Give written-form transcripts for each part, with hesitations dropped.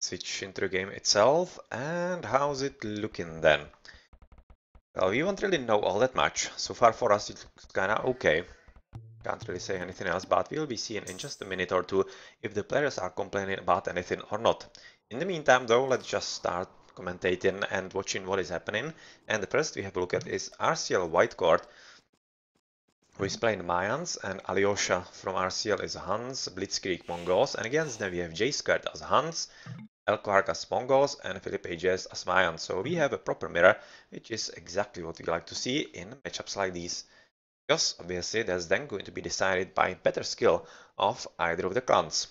switch into the game itself, and how's it looking then? Well, we won't really know all that much. So far for us it looks kinda okay. Can't really say anything else, but we'll be seeing in just a minute or two if the players are complaining about anything or not. In the meantime though, let's just start commentating and watching what is happening. And the first we have a look at is RcL White Court, who is playing Mayans, and Alyosha from RcL is Hans, Blitzkrieg Mongols, and against them we have J Squared as Hans, El Quark as Mongols, and Philip Ages as Mayans. So we have a proper mirror, which is exactly what we like to see in matchups like these. Because obviously that's then going to be decided by better skill of either of the clans.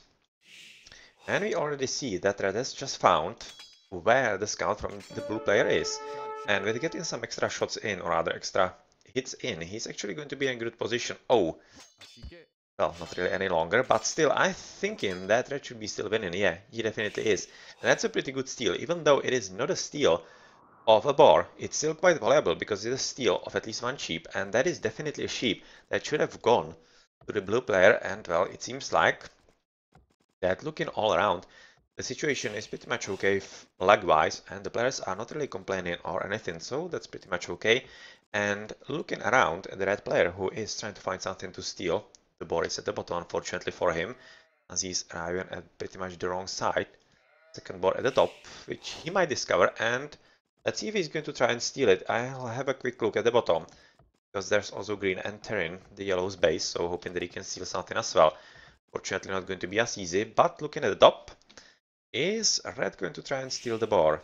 And we already see that Red has just found where the scout from the blue player is. And with getting some extra shots in, or rather extra hits in, he's actually going to be in a good position. Oh, well, not really any longer, but still, I'm thinking that Red should be still winning. Yeah, he definitely is. And that's a pretty good steal, even though it is not a steal of a boar. It's still quite valuable because it's a steal of at least one sheep, and that is definitely a sheep that should have gone to the blue player. And well, it seems like that looking all around, the situation is pretty much okay lag-wise, and the players are not really complaining or anything, so that's pretty much okay. And looking around, the red player who is trying to find something to steal, the boar is at the bottom unfortunately for him, as he's arriving at pretty much the wrong side. Second boar at the top, which he might discover, and let's see if he's going to try and steal it. I'll have a quick look at the bottom, because there's also green entering the yellow's base, so hoping that he can steal something as well. Fortunately not going to be as easy, but looking at the top, is red going to try and steal the boar?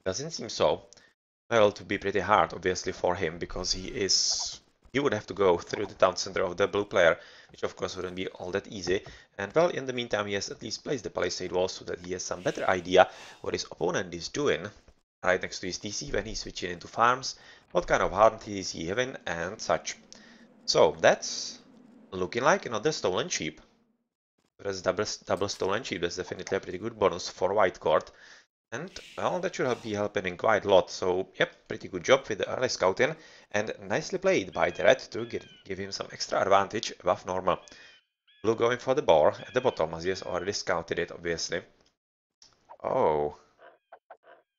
Doesn't seem so. Well, to be pretty hard obviously for him, because he would have to go through the town center of the blue player, which of course wouldn't be all that easy. And well, in the meantime he has at least placed the palisade wall so that he has some better idea what his opponent is doing right next to his TC when he's switching into farms, what kind of hunt is he having and such. So that's looking like another stolen sheep. That's double stolen sheep. That's definitely a pretty good bonus for White Court. And well, that should be helping in quite a lot. So yep, pretty good job with the early scouting, and nicely played by the red to give him some extra advantage above normal. Blue going for the boar at the bottom, as he has already scouted it, obviously. Oh,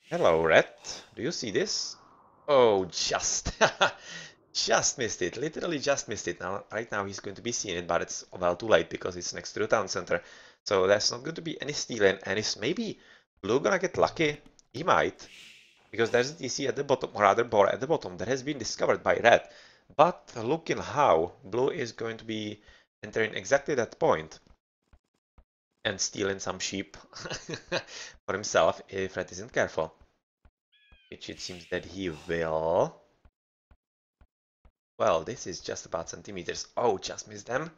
hello red. Do you see this? Oh, just missed it. Literally just missed it. Now, right now he's going to be seeing it, but it's well too late because it's next to the town center. So there's not going to be any stealing, and is maybe Blue gonna get lucky? He might, because there's a TC at the bottom, or rather boar at the bottom, that has been discovered by red. But looking how Blue is going to be entering exactly that point and stealing some sheep for himself if red isn't careful. Which it seems that he will. Well, this is just about centimeters. Oh, just missed them.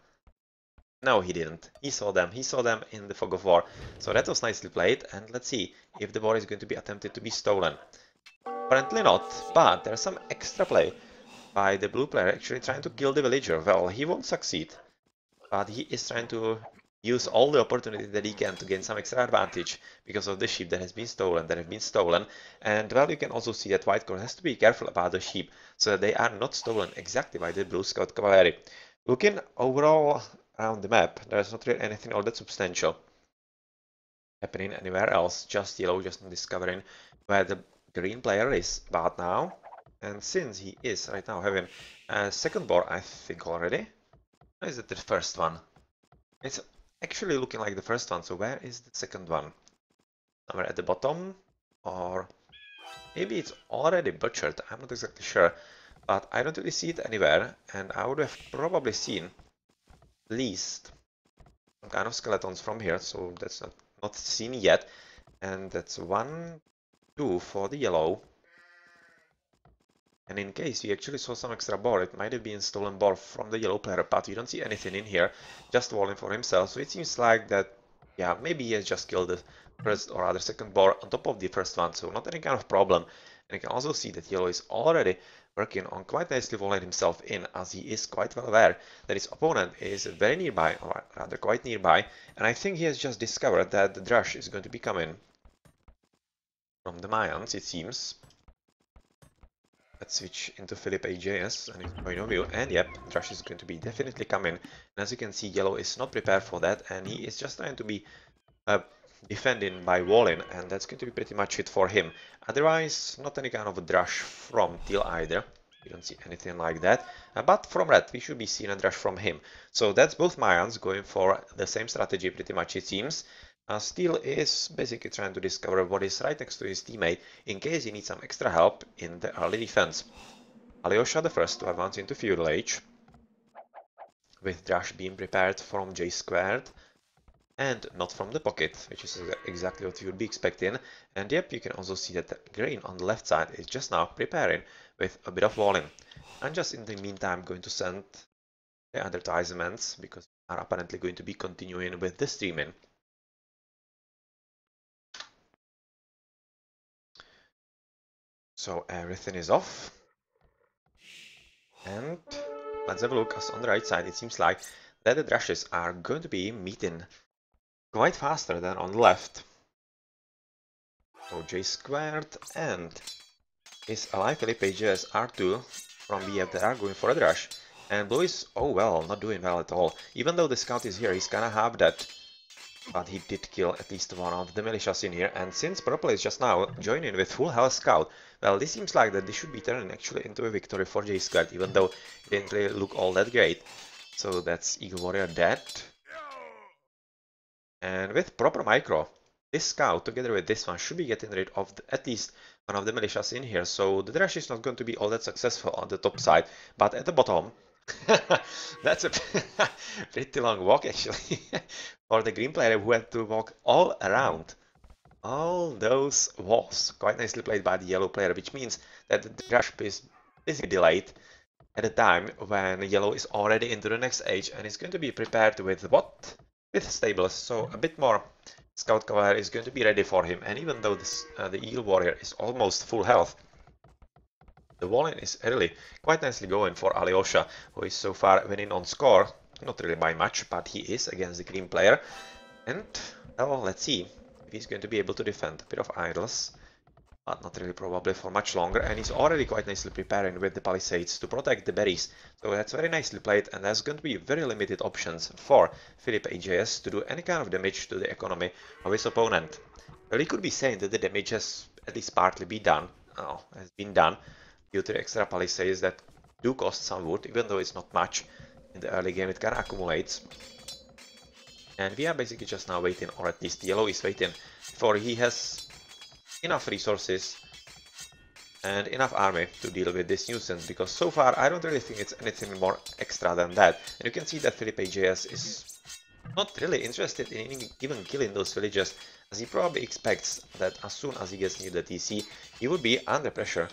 No, he didn't. He saw them. He saw them in the fog of war. So that was nicely played. And let's see if the boar is going to be attempted to be stolen. Apparently not, but there's some extra play by the blue player actually trying to kill the villager. Well, he won't succeed, but he is trying to use all the opportunity that he can to gain some extra advantage because of the sheep that have been stolen. And well, you can also see that White Court has to be careful about the sheep so that they are not stolen exactly by the blue scout cavalry. Looking overall around the map, there's not really anything all that substantial happening anywhere else, just yellow just discovering where the green player is about now. And since he is right now having a second boar, I think already. Or is it the first one? It's actually looking like the first one, so where is the second one? Somewhere at the bottom? Or maybe it's already butchered, I'm not exactly sure. But I don't really see it anywhere, and I would have probably seen at least some kind of skeletons from here, so that's not seen yet. And that's 1, 2 for the yellow. And in case you actually saw some extra boar, it might have been stolen boar from the yellow player, but you don't see anything in here, just walling for himself. So it seems like that, yeah, maybe he has just killed the first or rather second boar on top of the first one, so not any kind of problem. And you can also see that yellow is already working on quite nicely walling himself in, as he is quite well aware that his opponent is very nearby, or rather quite nearby, and I think he has just discovered that the Drush is going to be coming from the Mayans, it seems. Let's switch into Philip AJS and his point of view. And yep, Drush is going to be definitely coming. And as you can see, Yellow is not prepared for that, and he is just trying to be defending by walling, and that's going to be pretty much it for him. Otherwise, not any kind of a Drush from Teal either. We don't see anything like that. But from Red, we should be seeing a Drush from him. So that's both Mayans going for the same strategy pretty much, it seems. Steel is basically trying to discover what is right next to his teammate in case he needs some extra help in the early defense. Alyosha the first to advance into Feudal Age, with Drush being prepared from J squared and not from the pocket, which is exactly what you would be expecting. And yep, you can also see that the green on the left side is just now preparing with a bit of walling. And just in the meantime, I'm going to send the advertisements because we are apparently going to be continuing with the streaming. So everything is off. And let's have a look, as on the right side it seems like that the Drushes are going to be meeting quite faster than on the left. So J squared and his ally Philip AJS R2 from BF that are going for a Drush. And Blue is, oh well, not doing well at all. Even though the scout is here, he's kinda half dead. But he did kill at least one of the militias in here, and since Purple is just now joining with full health scout, well, this seems like that this should be turning actually into a victory for J squared, even though it didn't really look all that great. So that's Eagle Warrior dead. And with proper micro, this scout together with this one should be getting rid of at least one of the militias in here, so the Drush is not going to be all that successful on the top side, but at the bottom, that's a pretty long walk actually for the green player who had to walk all around all those walls. Quite nicely played by the yellow player, which means that the Drush is basically delayed at a time when yellow is already into the next age and is going to be prepared with what? With stables, so a bit more scout cover is going to be ready for him. And even though this, the Eagle Warrior is almost full health, the walling is really quite nicely going for Alyosha, who is so far winning on score. Not really by much, but he is against the green player. And, well, let's see if he's going to be able to defend a bit of idols. But not really probably for much longer, and he's already quite nicely preparing with the palisades to protect the berries. So that's very nicely played, and there's going to be very limited options for Philip AJS to do any kind of damage to the economy of his opponent. Well, he could be saying that the damage has at least partly been done, has been done due to the extra palisades that do cost some wood, even though it's not much. In the early game it kind of accumulates. And we are basically just now waiting, or at least yellow is waiting, for he has enough resources and enough army to deal with this nuisance, because so far I don't really think it's anything more extra than that. And you can see that Philip AJS is not really interested in even killing those villagers, as he probably expects that as soon as he gets near the TC, he would be under pressure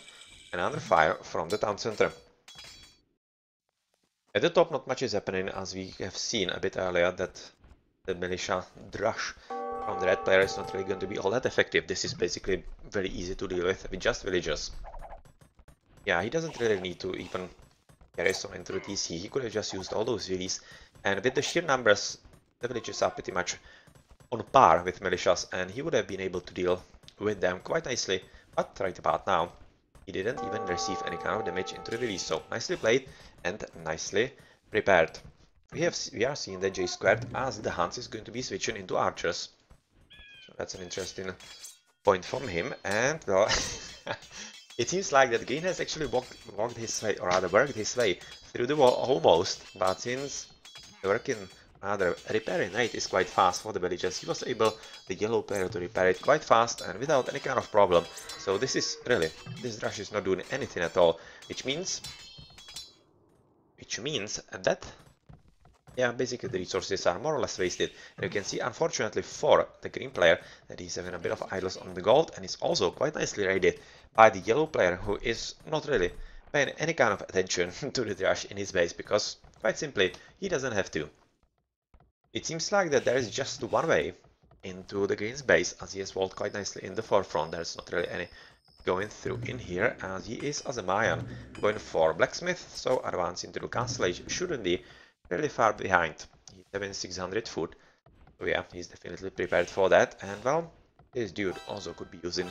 and under fire from the town center. At the top not much is happening, as we have seen a bit earlier that the militia Drush from the red player is not really going to be all that effective. This is basically very easy to deal with just villagers. Yeah, he doesn't really need to even carry some into the TC. He could have just used all those villies, and with the sheer numbers, the villages are pretty much on par with militias, and he would have been able to deal with them quite nicely. But right about now, he didn't even receive any kind of damage into the release. So nicely played and nicely prepared. We are seeing that J squared as the Hans is going to be switching into archers. So that's an interesting point from him, and well, it seems like that Green has actually walked his way, or rather worked his way through the wall almost, but since the repairing rate is quite fast for the villagers, he was able, the yellow player, to repair it quite fast and without any kind of problem. So this Drush is not doing anything at all, which means that, yeah, basically the resources are more or less wasted. And you can see, unfortunately for the green player, that he's having a bit of idols on the gold, and is also quite nicely raided by the yellow player, who is not really paying any kind of attention to the Drush in his base, because, quite simply, he doesn't have to. It seems like that there is just one way into the green's base, as he has walled quite nicely in the forefront. There's not really any going through in here, as he is as a Mayan going for blacksmith, so advance into the castle age shouldn't be really far behind. He's having 600 food, so yeah, he's definitely prepared for that. And well, this dude also could be using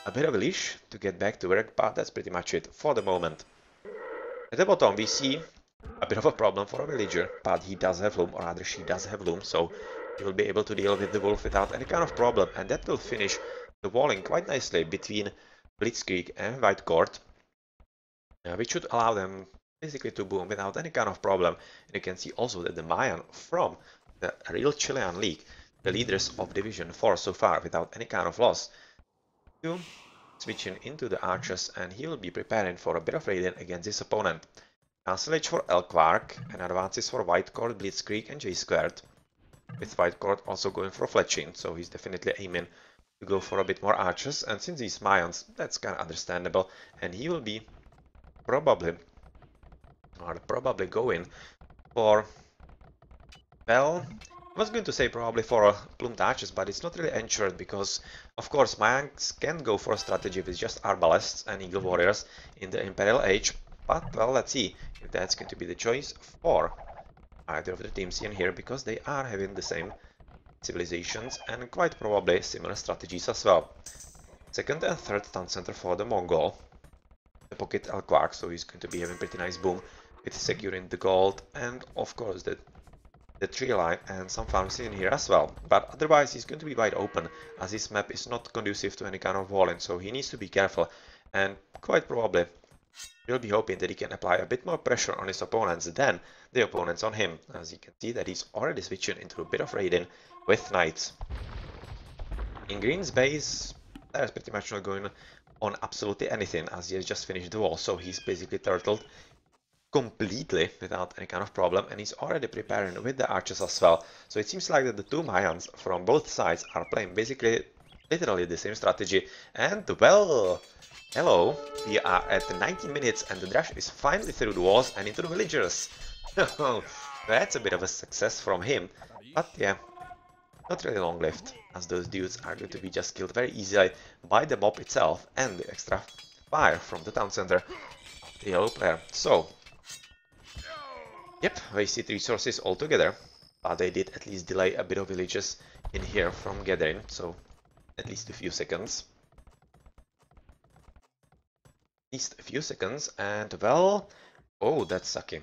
a bit of a leash to get back to work, but that's pretty much it for the moment. At the bottom we see a bit of a problem for a villager, but he does have loom, or rather she does have loom, so he will be able to deal with the wolf without any kind of problem, and that will finish the walling quite nicely between Blitzkrieg and White Court, which should allow them basically to boom without any kind of problem. And you can see also that the Mayan from the real Chilean league, the leaders of Division 4 so far without any kind of loss, to switching into the archers, and he will be preparing for a bit of raiding against his opponent. Cancellage for L Quark and advances for White Court, Blitzkrieg and J Squared, with White Court also going for fletching, so he's definitely aiming to go for a bit more archers, and since he's Mayans, that's kind of understandable, and he will be probably going for, well, I was going to say probably for plumed archers, but it's not really ensured because, of course, Mayans can go for a strategy with just Arbalests and Eagle Warriors in the Imperial Age, but, well, let's see if that's going to be the choice for either of the teams in here, because they are having the same civilizations and quite probably similar strategies as well. Second and third town center for the Mongol, the Pocket El Quark, so he's going to be having pretty nice boom with securing the gold and of course the tree line and some farms in here as well. But otherwise he's going to be wide open as this map is not conducive to any kind of walling, so he needs to be careful and quite probably he'll be hoping that he can apply a bit more pressure on his opponents than the opponents on him, as you can see that he's already switching into a bit of raiding with knights. In Green's base, there's pretty much not going on absolutely anything, as he has just finished the wall, so he's basically turtled completely without any kind of problem, and he's already preparing with the archers as well. So it seems like that the two Mayans from both sides are playing basically literally the same strategy, and well, hello, we are at 19 minutes and the Drush is finally through the walls and into the villagers. That's a bit of a success from him, but yeah, not really long left, as those dudes are going to be just killed very easily by the mob itself and the extra fire from the town center, the yellow player. So, yep, wasted resources altogether, but they did at least delay a bit of villages in here from gathering, so at least a few seconds. And well, oh, that's sucky.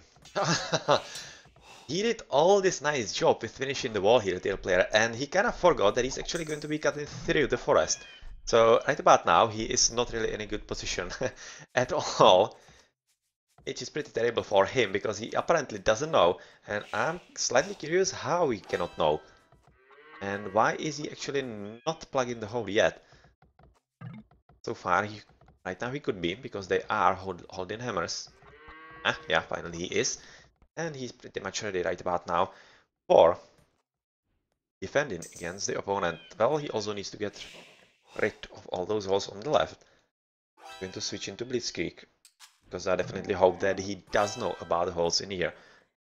He did all this nice job with finishing the wall here, the player, and he kind of forgot that he's actually going to be cutting through the forest. So right about now, he is not really in a good position at all, which is pretty terrible for him because he apparently doesn't know, and I'm slightly curious how he cannot know. And why is he actually not plugging the hole yet? So far, right now he could be, because they are holding hammers. Ah, yeah, finally he is. And he's pretty much ready right about now for defending against the opponent. Well, he also needs to get rid of all those holes on the left. I'm going to switch into Blitzkrieg, because I definitely hope that he does know about the holes in here.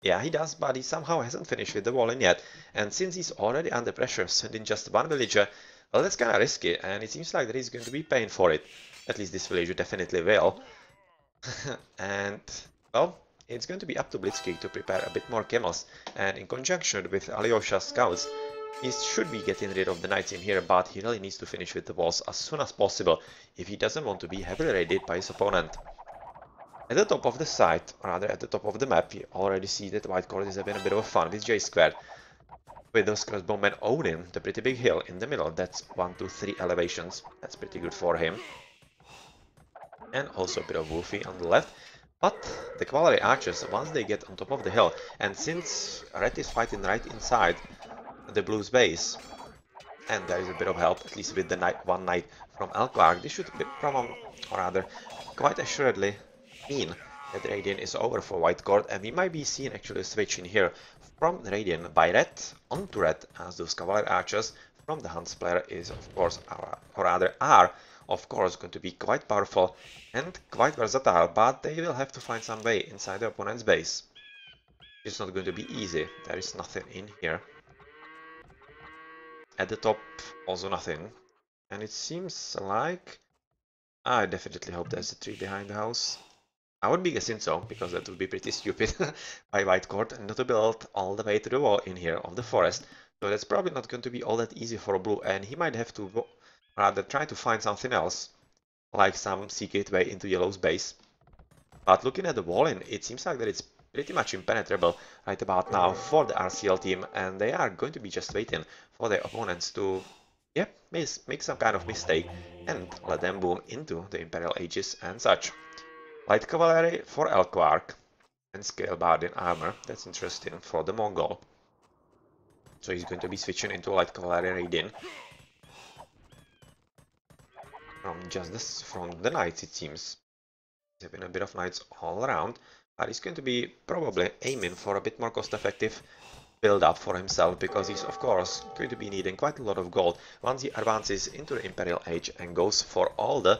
Yeah, he does, but he somehow hasn't finished with the walling yet. And since he's already under pressure, sending just one villager, well, that's kind of risky, and it seems like that he's going to be paying for it. At least this villager definitely will. And, well, it's going to be up to Blitzkrieg to prepare a bit more camels, and in conjunction with Alyosha's scouts, he should be getting rid of the knights in here, but he really needs to finish with the walls as soon as possible if he doesn't want to be heavily raided by his opponent. At the top of the site, or rather at the top of the map, you already see that White Court is having a bit of fun with J Squared, with those crossbowmen owning the pretty big hill in the middle. That's 1, 2, 3 elevations. That's pretty good for him. And also a bit of Wolfie on the left. But the cavalry archers, once they get on top of the hill, and since Red is fighting right inside the Blue's base, and there is a bit of help, at least with the one knight from El Quark, this should be or rather, quite assuredly mean that the Radiant is over for White Court, and we might be seeing actually a switch in here from the Radiant by Red onto Red, as those cavalry archers from the Hunts player is of course, or rather are of course going to be quite powerful and quite versatile, but they will have to find some way inside the opponent's base. It's not going to be easy, there is nothing in here. At the top, also nothing. And it seems like... I definitely hope there's a tree behind the house. I would be guessing so, because that would be pretty stupid by White Court not to build all the way to the wall in here of the forest. So that's probably not going to be all that easy for Blue, and he might have to rather try to find something else. like some secret way into Yellow's base. But looking at the wall-in, it seems like that it's pretty much impenetrable right about now for the RcL team, and they are going to be just waiting for their opponents to, make some kind of mistake and let them boom into the Imperial Aegis and such. Light Cavalry for Elquark and Scale Bardin armor. That's interesting for the Mongol. So he's going to be switching into Light Cavalry raiding from the Knights, it seems. He's having a bit of Knights all around, but he's going to be probably aiming for a bit more cost-effective build-up for himself, because he's of course going to be needing quite a lot of gold once he advances into the Imperial Age and goes for all the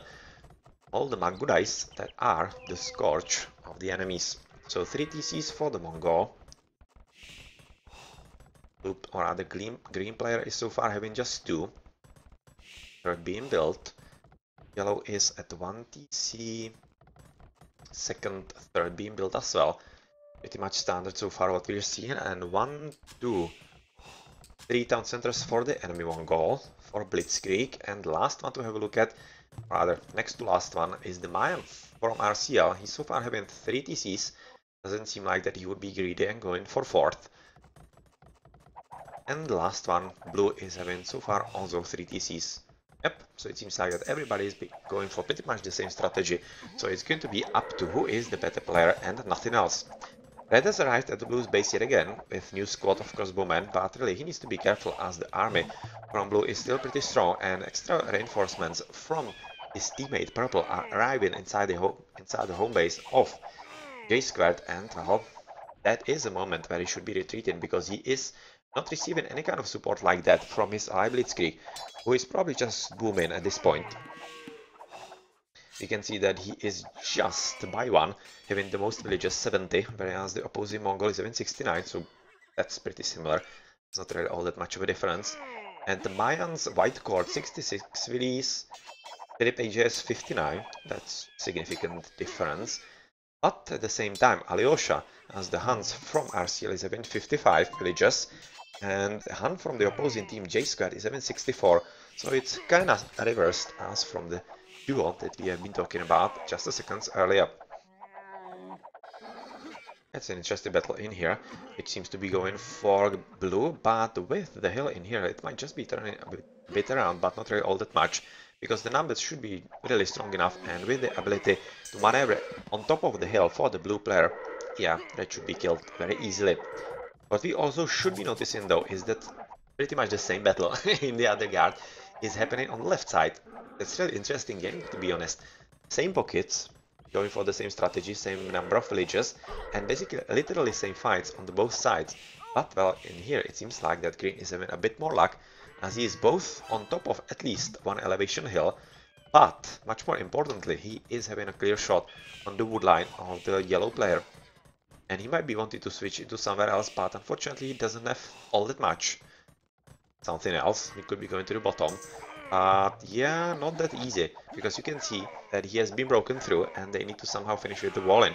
Magudais that are the scourge of the enemies. So 3 TCs for the Mongol. Or rather, green player is so far having just 2. Third being built. Yellow is at 1 TC. Second, third being built as well. Pretty much standard so far what we're seeing. And 1, 2, 3 town centers for the enemy Mongol for Blitzkrieg. And last one to have a look at, rather next to last one, is the Mayan from RcL. He's so far having 3 TCs. Doesn't seem like that he would be greedy and going for 4th. And the last one, blue, is having so far also 3 TCs. Yep, so it seems like that everybody is going for pretty much the same strategy. So it's going to be up to who is the better player and nothing else. Red has arrived at the blue's base yet again with new squad of crossbowmen, but really he needs to be careful as the army from blue is still pretty strong and extra reinforcements from his teammate purple are arriving inside the home base of J Squared, and well, that is a moment where he should be retreating, because he is not receiving any kind of support like that from his ally Blitzkrieg, who is probably just booming at this point. We can see that he is just by 1, having the most villages 70, whereas the opposing Mongol is having 69, so that's pretty similar. It's not really all that much of a difference. And the Mayans white court 66 villages, Philip AJS 59, that's significant difference. But at the same time, Alyosha, as the Huns from RcL, is having 55 villages, and the Hun from the opposing team J Squared is having 64, so it's kinda reversed as from the duo that we have been talking about just a second earlier. That's an interesting battle in here. It seems to be going for blue, but with the hill in here, it might just be turning a bit around, but not really all that much, because the numbers should be really strong enough, and with the ability to maneuver on top of the hill for the blue player, yeah, that should be killed very easily. What we also should be noticing though is that pretty much the same battle in the other guard is happening on the left side. That's really interesting game, to be honest. Same pockets, going for the same strategy, same number of villages, and basically literally same fights on the both sides. But well, in here it seems like that green is having a bit more luck, as he is both on top of at least one elevation hill, but much more importantly, he is having a clear shot on the wood line of the yellow player. And he might be wanting to switch into somewhere else, but unfortunately he doesn't have all that much. Something else, he could be going to the bottom. Yeah, not that easy, because you can see that he has been broken through and they need to somehow finish with the wall in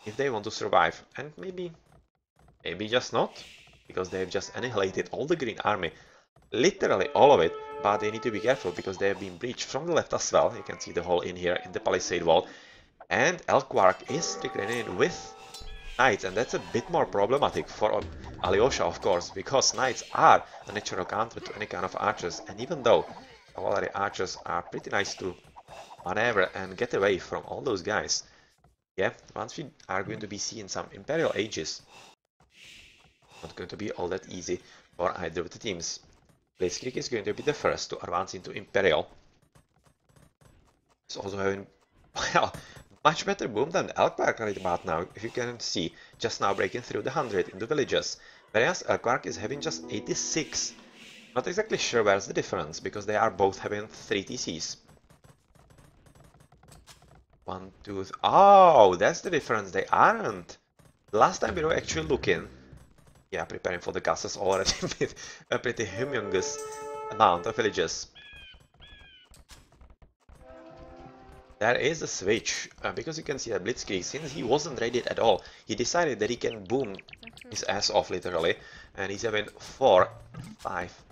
if they want to survive. And maybe just not, because they have just annihilated all the green army, literally all of it, but they need to be careful because they have been breached from the left as well. You can see the hole in here in the palisade wall. And Elquark is trickling in with Knights, and that's a bit more problematic for Alyosha, of course, because Knights are a natural counter to any kind of archers, and even though cavalry archers are pretty nice to maneuver and get away from all those guys, yeah, once we are going to be seeing some Imperial Ages, not going to be all that easy for either of the teams. Blitzkrieg is going to be the first to advance into Imperial. It's also having, well, much better boom than Elquark right about now, if you can see, just now breaking through the 100 in the villages, whereas Elquark is having just 86. Not exactly sure where's the difference, because they are both having 3 TCs. 1, 2, oh, that's the difference, they aren't. Last time we were actually looking, yeah, preparing for the castles already with a pretty humongous amount of villages. There is a switch, because you can see that Blitzkrieg, since he wasn't ready at all, he decided that he can boom his ass off literally, and he's having 4, 5,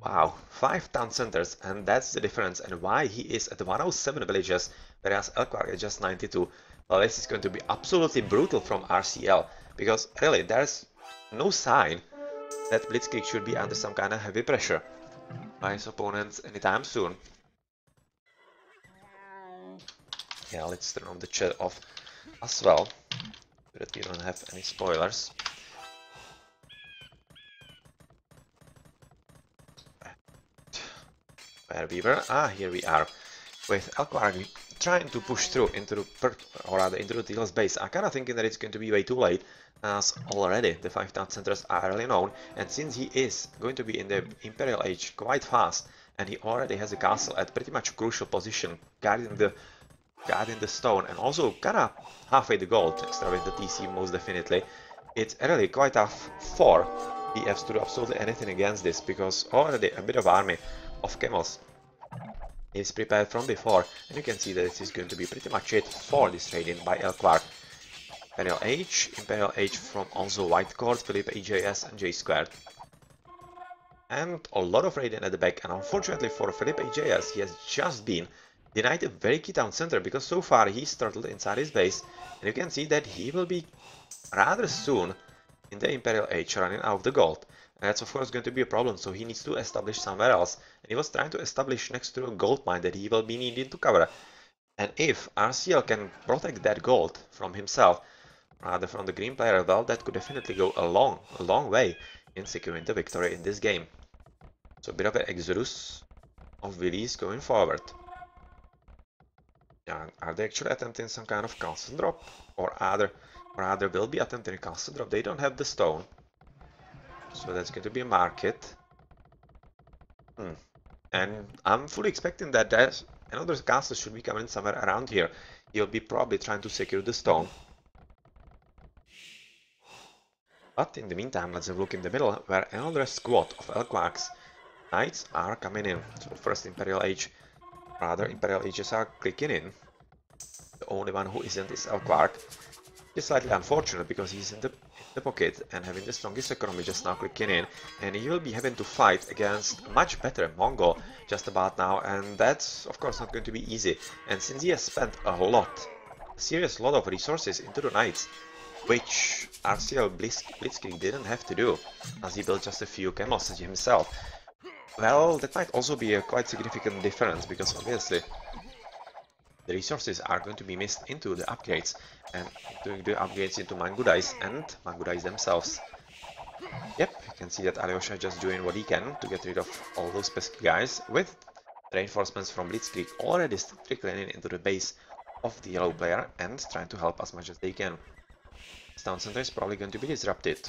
Wow, 5 town centers, and that's the difference, and why he is at 107 villages, whereas Elkwark is just 92. Well, this is going to be absolutely brutal from RcL, because really, there's no sign that Blitzkrieg should be under some kind of heavy pressure by his opponents anytime soon. Yeah, let's turn on the chat off as well, so that we don't have any spoilers. Where we were? Ah, here we are. With Elkwark trying to push through into the Teal's base. I'm kind of thinking that it's going to be way too late, as already the 5 town centers are early known, and since he is going to be in the Imperial Age quite fast, and he already has a castle at pretty much a crucial position, guarding the stone, and also kind of halfway the gold, extra with the TC most definitely, it's really quite tough for BFs to do absolutely anything against this, because already a bit of army of camels is prepared from before, and you can see that this is going to be pretty much it for this raid-in by Elkwark. Imperial Age from also White Court, Philippe EJS and J Squared. And a lot of raid-in at the back, and unfortunately for Philippe EJS, he has just been denied a very key town center, because so far he's turtled inside his base, and you can see that he will be rather soon in the Imperial Age running out of the gold. And that's of course going to be a problem, so he needs to establish somewhere else. And he was trying to establish next to a gold mine that he will be needing to cover. And if RcL can protect that gold from himself, rather from the green player, well, that could definitely go a long way in securing the victory in this game. So a bit of an exodus of villies going forward. Yeah, are they actually attempting some kind of castle drop? Or rather will be attempting a castle drop? They don't have the stone. So that's going to be a market. And I'm fully expecting that there's another castle should be coming somewhere around here. He'll be probably trying to secure the stone. But in the meantime, let's have a look in the middle, where another squad of Elkwark's knights are coming in. So first Imperial Ages are clicking in. The only one who isn't is Elkwark. It's slightly unfortunate because he's in the pocket and having the strongest economy just now clicking in, and he will be having to fight against a much better Mongol just about now, and that's of course not going to be easy. And since he has spent a serious lot of resources into the knights, which RcL Blitzkrieg didn't have to do, as he built just a few camels himself, well, that might also be a quite significant difference, because obviously the resources are going to be missed into the upgrades, and doing the upgrades into Mangudais and Mangudais themselves. Yep, you can see that Alyosha just doing what he can to get rid of all those pesky guys, with reinforcements from Blitzkrieg already trickling into the base of the yellow player and trying to help as much as they can. This town center is probably going to be disrupted.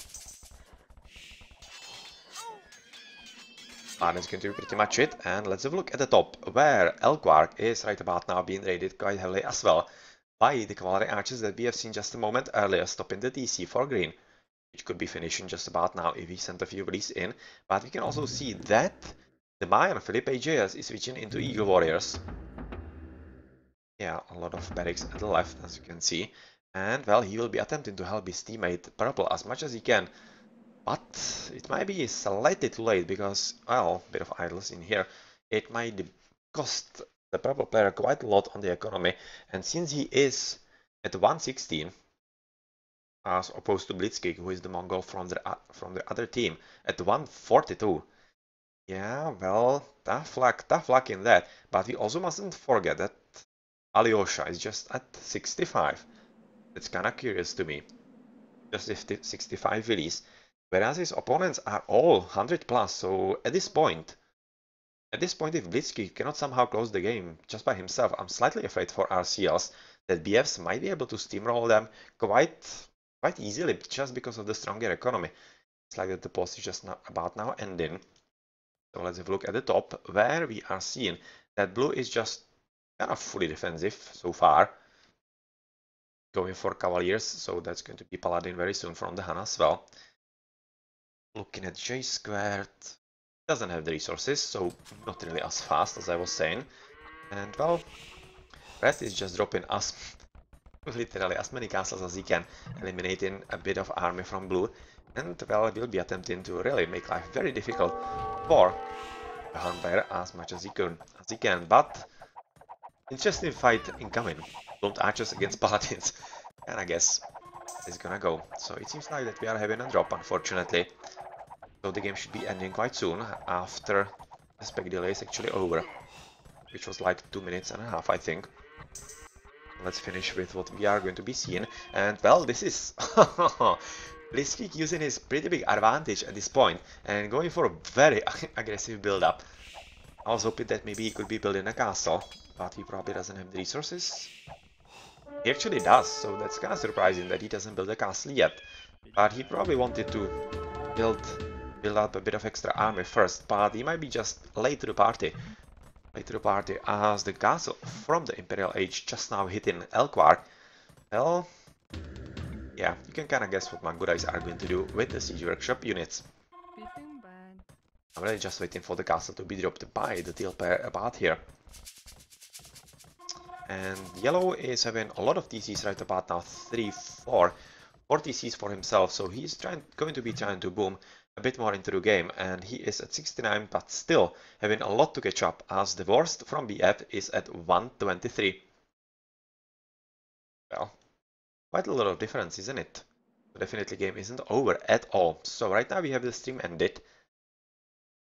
And that's going to be pretty much it, and let's have a look at the top, where Elkwark is right about now being raided quite heavily as well by the cavalry archers that we have seen just a moment earlier, stopping the TC for green, which could be finishing just about now if he sent a few release in. But we can also see that the Mayan Philippe JS is switching into Eagle Warriors. Yeah, a lot of barracks at the left, as you can see, and well, he will be attempting to help his teammate Purple as much as he can. But it might be slightly too late because, well, a bit of idleness in here. It might cost the purple player quite a lot on the economy, and since he is at 116, as opposed to Blitzkrieg, who is the Mongol from the other team, at 142. Yeah, well, tough luck in that. But we also mustn't forget that Alyosha is just at 65. That's kind of curious to me. Just 65 release. Whereas his opponents are all 100 plus, so at this point, if Blitzkrieg cannot somehow close the game just by himself, I'm slightly afraid for RcLs that BFs might be able to steamroll them quite easily just because of the stronger economy. It's like that the post is just about now ending. So let's have a look at the top, where we are seeing that blue is just kind of fully defensive so far, going for Cavaliers, so that's going to be Paladin very soon from the Han as well. Looking at J squared, doesn't have the resources, so not really as fast as I was saying. And well, Red is just dropping us literally as many castles as he can, eliminating a bit of army from blue. And well, will be attempting to really make life very difficult for harm player as much as he can, but interesting fight incoming. Blunt archers against paladins, and I guess it's gonna go. So it seems like that we are having a drop, unfortunately. So the game should be ending quite soon after the spec delay is actually over, which was like 2 minutes and a half, I think. Let's finish with what we are going to be seeing. And well, this is Blitzkrieg using his pretty big advantage at this point and going for a very aggressive build-up. I was hoping that maybe he could be building a castle, but he probably doesn't have the resources. He actually does, so that's kind of surprising that he doesn't build a castle yet. But he probably wanted to build up a bit of extra army first, but he might be just late to the party. As the castle from the Imperial Age just now hitting Elquar. Well, yeah, you can kind of guess what Mangurais are going to do with the Siege Workshop units. I'm really just waiting for the castle to be dropped by the teal pair about here. And yellow is having a lot of TCs right about now, 3, 4 TCs for himself, so he's going to be trying to boom a bit more into the game, and he is at 69, but still having a lot to catch up, as the worst from BF is at 123. Well, quite a lot of difference, isn't it? Definitely game isn't over at all. So right now we have the stream ended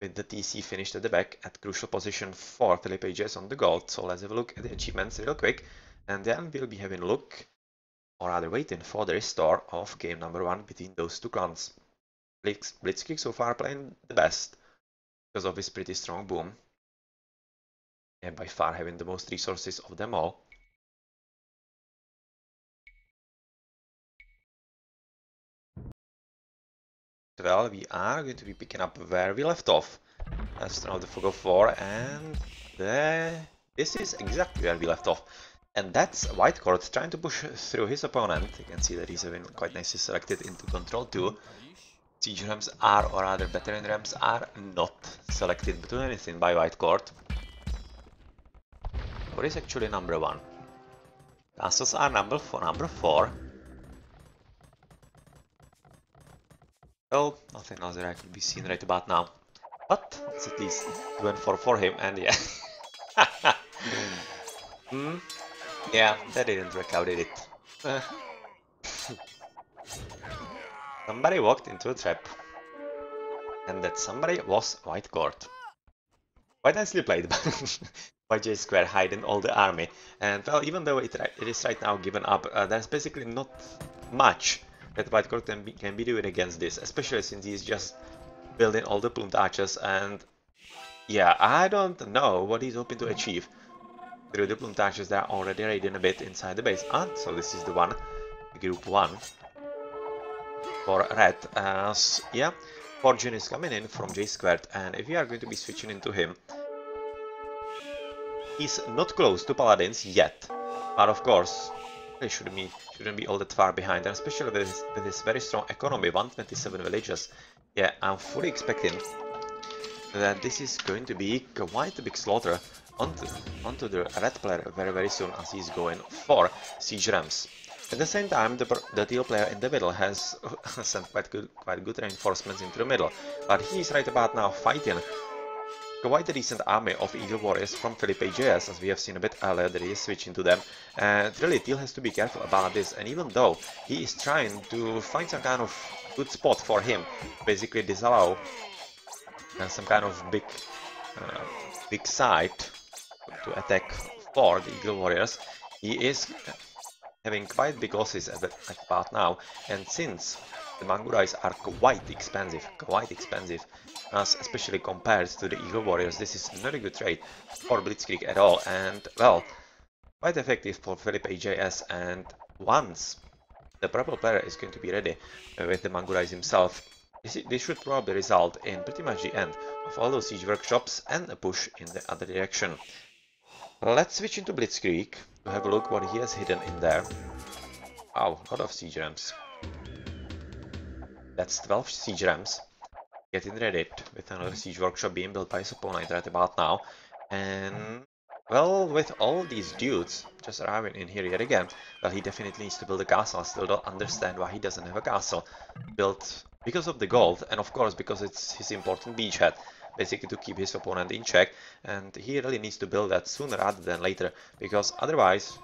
with the TC finished at the back at crucial position for Felipe J on the gold. So let's have a look at the achievements real quick, and then we'll be having a look, or rather waiting for the restore of game number 1 between those two clans. Blitzkrieg so far playing the best because of his pretty strong boom, and by far having the most resources of them all. Well, we are going to be picking up where we left off. That's now the Fog of War, and this is exactly where we left off. And that's White Court trying to push through his opponent. You can see that he's having quite nicely selected into Control 2. Siege Rams are, or rather Veteran Rams are not selected to anything by White Court. What is actually number 1? Castles are number 4. Well, nothing else that I could be seen right about now. But it's at least 2 and 4 for him, and yeah. Yeah, that didn't work out, did it? Somebody walked into a trap. And that somebody was White Court. Quite nicely played by J Square hiding all the army. And well, even though it is right now given up, there's basically not much that White Court can be doing against this, especially since he's just building all the plumed archers, and yeah, I don't know what he's hoping to achieve through the plumed archers that are already raiding a bit inside the base. And so this is the one, group 1 for red, as yeah, Fortune is coming in from J Squared, and if we are going to be switching into him, he's not close to Paladins yet, but of course they shouldn't be all that far behind, and especially with his very strong economy, 127 villages. Yeah, I'm fully expecting that this is going to be quite a big slaughter onto the red player very soon, as he's going for Siege Rams. At the same time, the teal player in the middle has sent quite good reinforcements into the middle, but he's right about now fighting quite a decent army of Eagle Warriors from Felipe JS, as we have seen a bit earlier that he is switching to them. And really, Teal has to be careful about this, and even though he is trying to find some kind of good spot for him, basically disallow some kind of big site to attack for the Eagle Warriors, he is having quite big losses at about now, and since the Mangurais are quite expensive, as especially compared to the Eagle Warriors, this is not a good trade for Blitzkrieg at all, and well, quite effective for Felipe JS. And once the purple player is going to be ready with the Mangurais himself, this should probably result in pretty much the end of all those siege workshops and a push in the other direction. Let's switch into Blitzkrieg to have a look what he has hidden in there. Wow, a lot of siege rams. That's 12 siege rams getting ready with another siege workshop being built by his opponent right about now. And well, with all these dudes just arriving in here yet again, well, he definitely needs to build a castle. I still don't understand why he doesn't have a castle built because of the gold, and of course because it's his important beachhead. basically to keep his opponent in check, and he really needs to build that sooner rather than later, because otherwise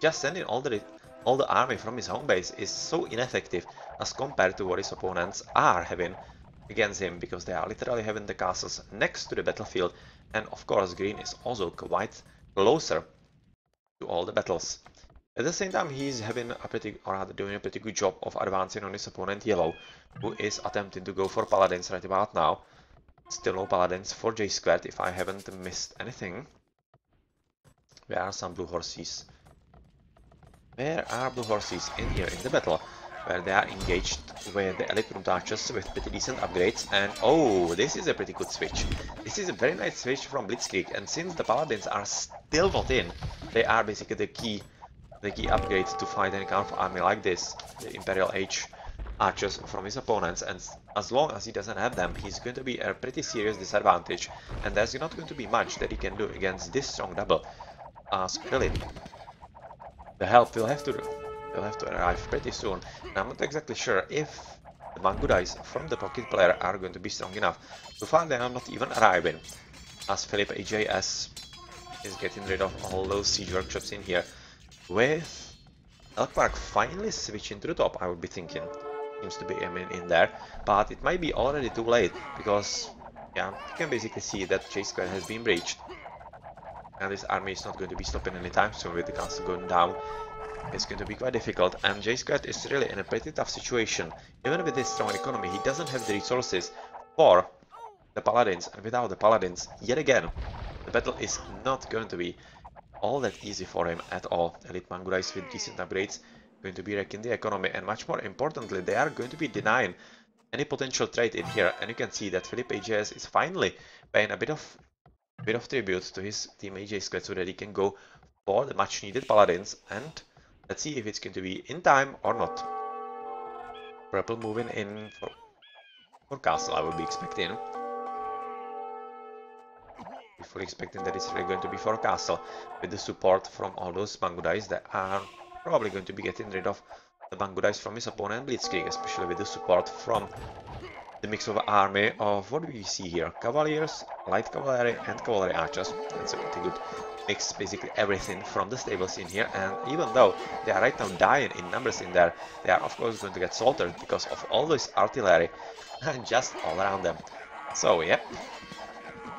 just sending all the army from his home base is so ineffective as compared to what his opponents are having against him, because they are literally having the castles next to the battlefield, and of course green is also quite closer to all the battles. At the same time, he's having a doing a pretty good job of advancing on his opponent yellow, who is attempting to go for paladins right about now. Still no paladins for J squared if I haven't missed anything. Where are some blue horses? Where are blue horses? In here, in the battle, where they are engaged with the elite room archers with pretty decent upgrades. And oh, this is a pretty good switch. This is a very nice switch from Blitzkrieg, and since the paladins are still not in, they are basically the key upgrade to fight any kind of army like this, the Imperial Age archers from his opponents, and as long as he doesn't have them, he's going to be a pretty serious disadvantage, and there's not going to be much that he can do against this strong double. Really, the help will have to arrive pretty soon, and I'm not exactly sure if the Mangudais from the pocket player are going to be strong enough. So far they are not even arriving, as Philip AJS is getting rid of all those siege workshops in here. With Elkmark finally switching to the top, I would be thinking. Seems to be aiming in there, but it might be already too late, because yeah, you can basically see that J square has been breached. And this army is not going to be stopping anytime soon. With the castle going down, it's going to be quite difficult, and J squared is really in a pretty tough situation. Even with this strong economy, he doesn't have the resources for the paladins, and without the paladins, yet again, the battle is not going to be all that easy for him at all. Elite Mangudais with decent upgrades going to be wrecking the economy, and much more importantly, they are going to be denying any potential trade in here. And you can see that Philip AJS is finally paying a bit of tribute to his team AJ squad so that he can go for the much needed paladins, and let's see if it's going to be in time or not. Purple moving in for castle, I would be expecting. Fully expecting that it's really going to be for castle, with the support from all those Mangudais that are probably going to be getting rid of the Mangudais from his opponent Blitzkrieg, especially with the support from the mix of army of, what do we see here? Cavaliers, light cavalry, and cavalry archers. That's a pretty good mix, basically everything from the stables in here. And even though they are right now dying in numbers in there, they are of course going to get slaughtered because of all this artillery just all around them. So yeah,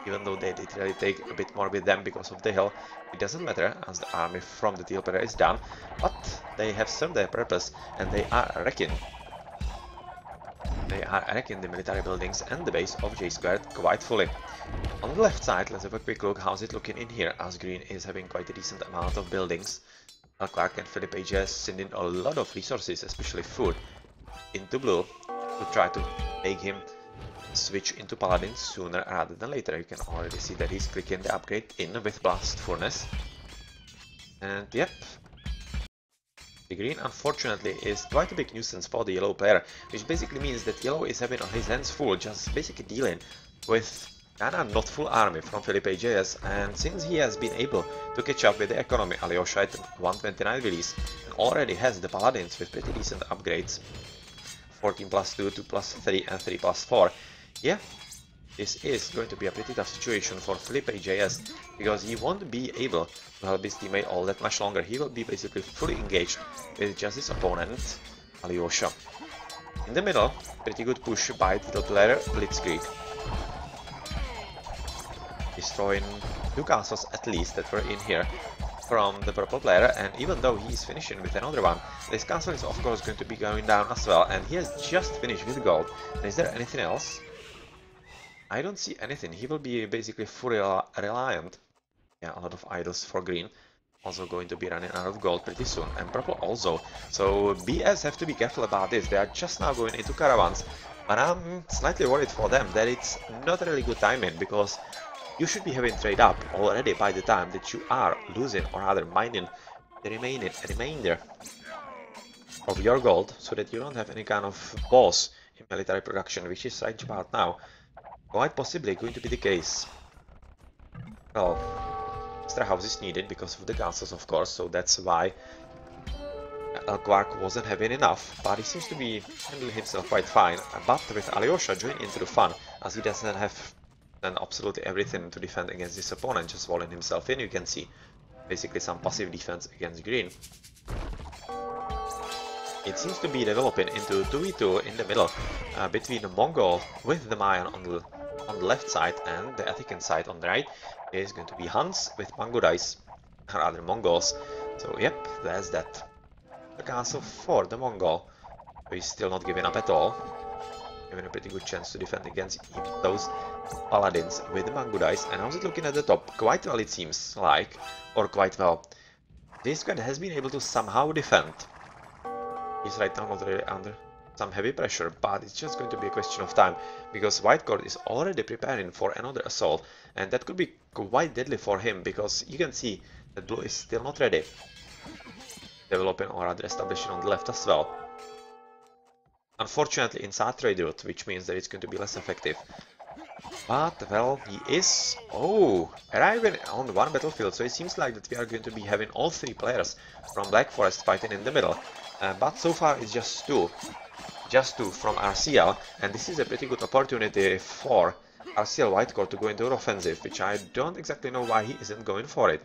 even though they literally take a bit more with them because of the hill, it doesn't matter as the army from the teal player is done, but they have served their purpose, and they are wrecking the military buildings and the base of J squared quite fully. On the left side, let's have a quick look how's it looking in here, as green is having quite a decent amount of buildings. Clark and Philip AJS sending a lot of resources, especially food, into blue to try to make him switch into paladins sooner rather than later. You can already see that he's clicking the upgrade in with blast furnace. And yep, the green unfortunately is quite a big nuisance for the yellow player, which basically means that yellow is having on his hands full, just basically dealing with kinda not full army from Philip AJS, and since he has been able to catch up with the economy, Alyosha at 129 release, and already has the paladins with pretty decent upgrades, 14 plus 2, 2 plus 3 and 3 plus 4, yeah, this is going to be a pretty tough situation for Philip AJS, because he won't be able to help his teammate all that much longer. He will be basically fully engaged with just his opponent, Alyosha. In the middle, pretty good push by title player Blitzkrieg, destroying 2 castles at least that were in here from the purple player, and even though he is finishing with another one, this castle is of course going to be going down as well, and he has just finished with gold. And is there anything else? I don't see anything. He will be basically fully reliant. Yeah, a lot of idols for green. Also going to be running out of gold pretty soon. And purple also. So BS have to be careful about this. They are just now going into caravans. But I'm slightly worried for them that it's not a really good timing, because you should be having trade up already by the time that you are losing, or rather mining, the remainder of your gold, so that you don't have any kind of pause in military production, which is right about now quite possibly going to be the case. Well, extra house is needed because of the castles, of course, so that's why Quark wasn't having enough, but he seems to be handling himself quite fine. But with Alyosha joining into the fun, as he doesn't have done absolutely everything to defend against this opponent, just walling himself in. You can see basically some passive defense against green. It seems to be developing into 2v2 in the middle between the Mongol with the Mayan on the left side and the Attican side on the right. Is going to be Hans with Mangudais, or other Mongols. So yep, that's that. The castle for the Mongol. So he's still not giving up at all. Given a pretty good chance to defend against even those paladins with the Mangudais. And how's it looking at the top? Quite well it seems like, or quite well. This squad has been able to somehow defend. He's right now not really under some heavy pressure, but it's just going to be a question of time, because White Court is already preparing for another assault, and that could be quite deadly for him, because you can see that blue is still not ready. Developing or rather establishing on the left as well. Unfortunately inside trade route, which means that it's going to be less effective. But, well, he is, arriving on one battlefield, so it seems like that we are going to be having all three players from Black Forest fighting in the middle. But so far it's just two from RcL, and this is a pretty good opportunity for RcL White Court to go into an offensive, which I don't exactly know why he isn't going for it.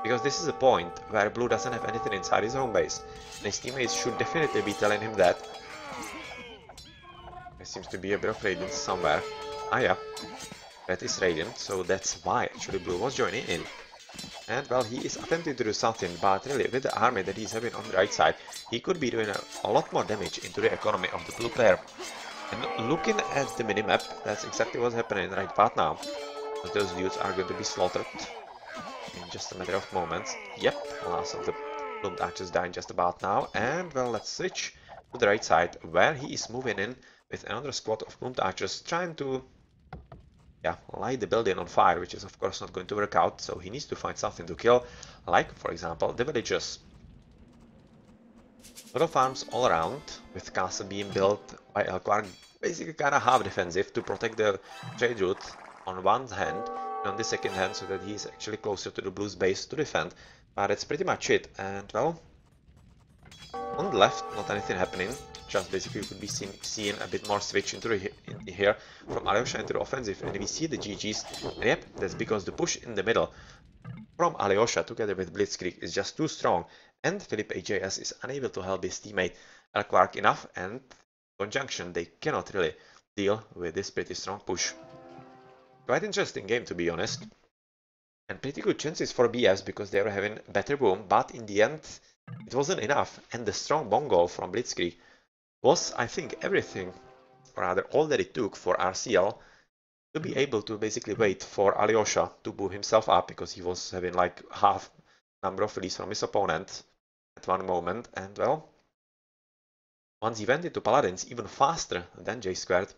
Because this is a point where blue doesn't have anything inside his home base, and his teammates should definitely be telling him that. There seems to be a bit of radiance somewhere. Ah yeah, that is radiant, so that's why actually blue was joining in. And well, he is attempting to do something, but really with the army that he's having on the right side, he could be doing a lot more damage into the economy of the blue player. And looking at the minimap, that's exactly what's happening right about now. Those dudes are going to be slaughtered in just a matter of moments. Yep, last of the plumed archers dying just about now. And well, let's switch to the right side, where he is moving in with another squad of plumed archers trying to light the building on fire, which is of course not going to work out, so he needs to find something to kill, like for example the villagers. Little farms all around, with castle being built by Elquark, basically kinda half defensive to protect the trade route on one hand, and on the second hand so that he is actually closer to the blue's base to defend. But that's pretty much it, and well, on the left, not anything happening. Just basically we could be seeing a bit more switch into here from Alyosha into the offensive, and we see the GG's. And yep, that's because the push in the middle from Alyosha together with Blitzkrieg is just too strong, and Philip AJS is unable to help his teammate Elquark enough, and conjunction they cannot really deal with this pretty strong push. Quite interesting game, to be honest, and pretty good chances for BS because they were having better boom, but in the end it wasn't enough, and the strong Mongol from Blitzkrieg was, I think, everything, or rather all that it took for RcL to be able to basically wait for Alyosha to boom himself up, because he was having like half number of release from his opponent at one moment, and well, once he went into Paladins even faster than J squared,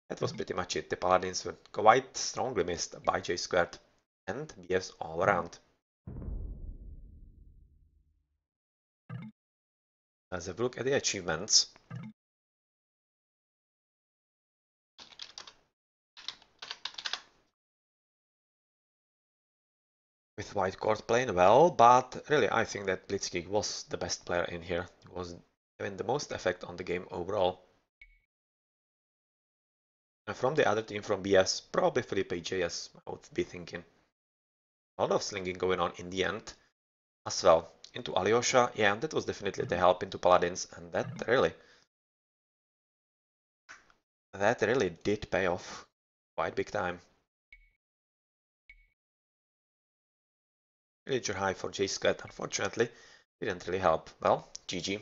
that was pretty much it. The Paladins were quite strongly missed by J squared and BS all around. Let's have a look at the achievements. With White Court playing well, but really I think that Blitzkrieg was the best player in here. He was having the most effect on the game overall. And from the other team, from BS, probably Felipe JS, I would be thinking. A lot of slinging going on in the end as well. Into Alyosha, yeah, that was definitely the help into Paladins, and that really did pay off quite big time. Villager high for J Squad, unfortunately, didn't really help. Well, GG.